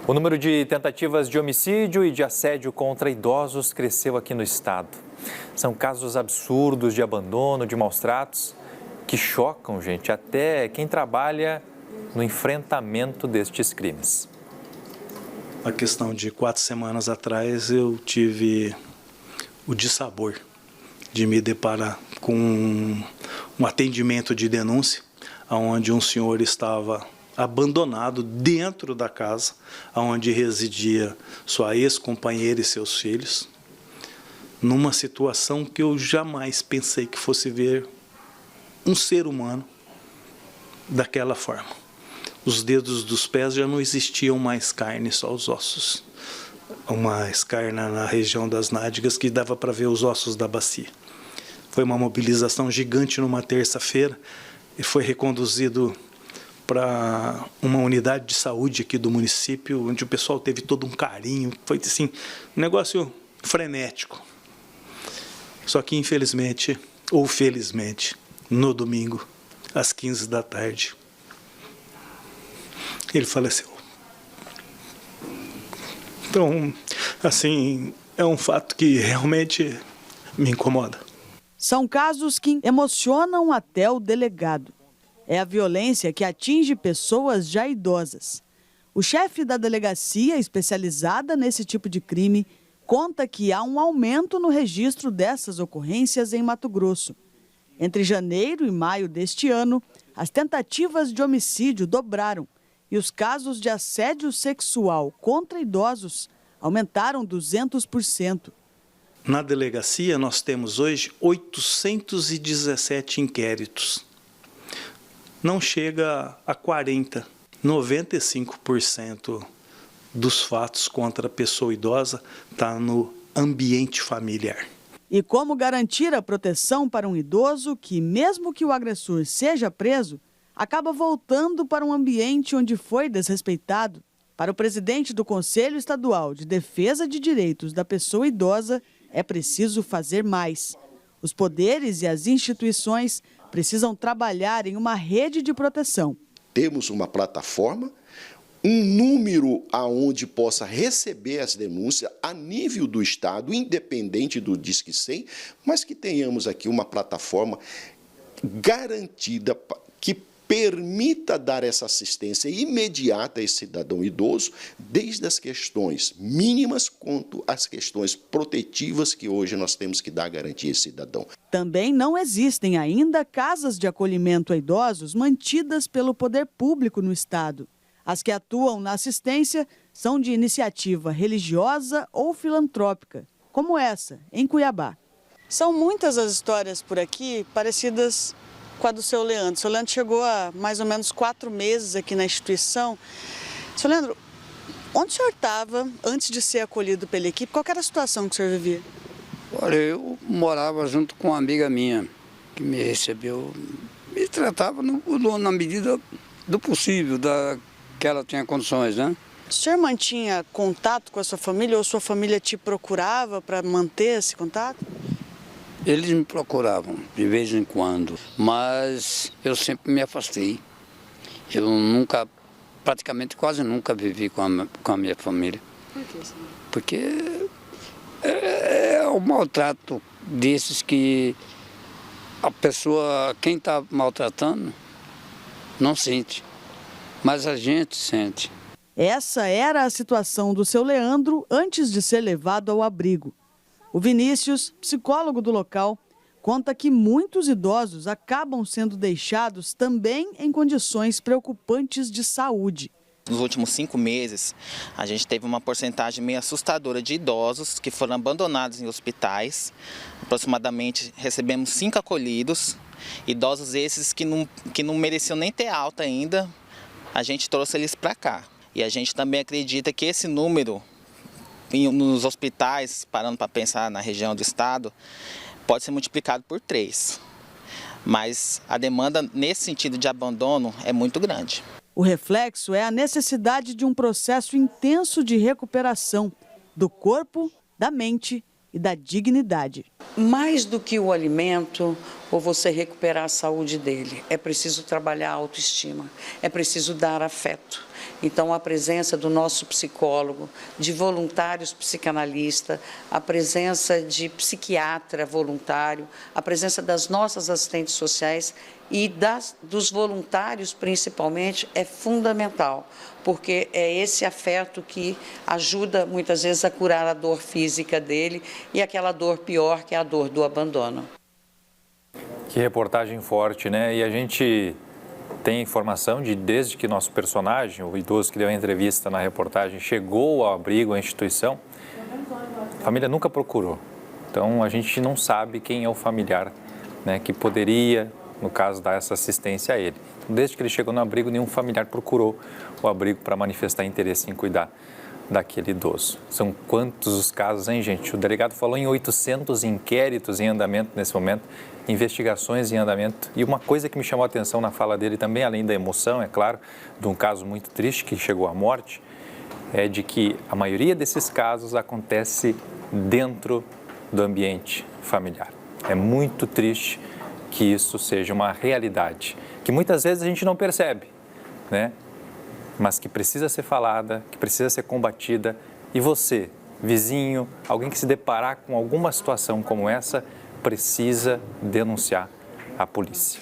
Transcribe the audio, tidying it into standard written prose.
O número de tentativas de homicídio e de assédio contra idosos cresceu aqui no estado. São casos absurdos de abandono, de maus-tratos, que chocam, gente, até quem trabalha no enfrentamento destes crimes. A questão de 4 semanas atrás, eu tive o dissabor de me deparar com um atendimento de denúncia, onde um senhor estava abandonado dentro da casa, onde residia sua ex-companheira e seus filhos, numa situação que eu jamais pensei que fosse ver um ser humano daquela forma. Os dedos dos pés já não existiam mais carne, só os ossos. Uma escarna na região das nádegas que dava para ver os ossos da bacia. Foi uma mobilização gigante numa terça-feira e foi reconduzido para uma unidade de saúde aqui do município, onde o pessoal teve todo um carinho. Foi assim, um negócio frenético. Só que infelizmente, ou felizmente, no domingo, às 15 da tarde, ele faleceu. Então, assim, é um fato que realmente me incomoda. São casos que emocionam até o delegado. É a violência que atinge pessoas já idosas. O chefe da delegacia especializada nesse tipo de crime conta que há um aumento no registro dessas ocorrências em Mato Grosso. Entre janeiro e maio deste ano, as tentativas de homicídio dobraram e os casos de assédio sexual contra idosos aumentaram 200%. Na delegacia, nós temos hoje 817 inquéritos. Não chega a 40%. 95% dos fatos contra a pessoa idosa está no ambiente familiar. E como garantir a proteção para um idoso que, mesmo que o agressor seja preso, acaba voltando para um ambiente onde foi desrespeitado? Para o presidente do Conselho Estadual de Defesa de Direitos da Pessoa Idosa, é preciso fazer mais. Os poderes e as instituições precisam trabalhar em uma rede de proteção. Temos uma plataforma, um número aonde possa receber as denúncias a nível do Estado, independente do Disque 100, mas que tenhamos aqui uma plataforma garantida que permita dar essa assistência imediata a esse cidadão idoso, desde as questões mínimas quanto às questões protetivas que hoje nós temos que dar garantia a esse cidadão. Também não existem ainda casas de acolhimento a idosos mantidas pelo poder público no estado. As que atuam na assistência são de iniciativa religiosa ou filantrópica, como essa, em Cuiabá. São muitas as histórias por aqui parecidas com a do seu Leandro. O seu Leandro chegou há mais ou menos 4 meses aqui na instituição. Seu Leandro, onde o senhor estava antes de ser acolhido pela equipe? Qual era a situação que o senhor vivia? Olha, eu morava junto com uma amiga minha que me recebeu, me tratava na medida do possível, que ela tinha condições, né? O senhor mantinha contato com a sua família ou sua família te procurava para manter esse contato? Eles me procuravam de vez em quando, mas eu sempre me afastei. Eu nunca, praticamente quase nunca vivi com a minha família. Por que, senhor? Porque é o maltrato desses que a pessoa, quem está maltratando, não sente, mas a gente sente. Essa era a situação do seu Leandro antes de ser levado ao abrigo. O Vinícius, psicólogo do local, conta que muitos idosos acabam sendo deixados também em condições preocupantes de saúde. Nos últimos 5 meses, a gente teve uma porcentagem meio assustadora de idosos que foram abandonados em hospitais. Aproximadamente recebemos 5 acolhidos, idosos esses que não mereciam nem ter alta ainda, a gente trouxe eles para cá. E a gente também acredita que esse número nos hospitais, parando para pensar na região do estado, pode ser multiplicado por 3. Mas a demanda nesse sentido de abandono é muito grande. O reflexo é a necessidade de um processo intenso de recuperação do corpo, da mente e da dignidade. Mais do que o alimento ou você recuperar a saúde dele, é preciso trabalhar a autoestima, é preciso dar afeto, Então, a presença do nosso psicólogo, de voluntários psicanalistas, a presença de psiquiatra voluntário, a presença das nossas assistentes sociais e dos voluntários, principalmente, é fundamental, porque é esse afeto que ajuda, muitas vezes, a curar a dor física dele e aquela dor pior, que é a dor do abandono. Que reportagem forte, né? E a gente tem informação de, desde que nosso personagem, o idoso que deu a entrevista na reportagem, chegou ao abrigo, à instituição, a família nunca procurou. Então, a gente não sabe quem é o familiar, né, que poderia, no caso, dar essa assistência a ele. Desde que ele chegou no abrigo, nenhum familiar procurou o abrigo para manifestar interesse em cuidar daquele idoso. São quantos os casos, hein, gente? O delegado falou em 800 inquéritos em andamento nesse momento, investigações em andamento. E uma coisa que me chamou a atenção na fala dele também, além da emoção, é claro, de um caso muito triste que chegou à morte, é de que a maioria desses casos acontece dentro do ambiente familiar. É muito triste que isso seja uma realidade, que muitas vezes a gente não percebe, né? Mas que precisa ser falada, que precisa ser combatida. E você, vizinho, alguém que se deparar com alguma situação como essa, precisa denunciar à polícia.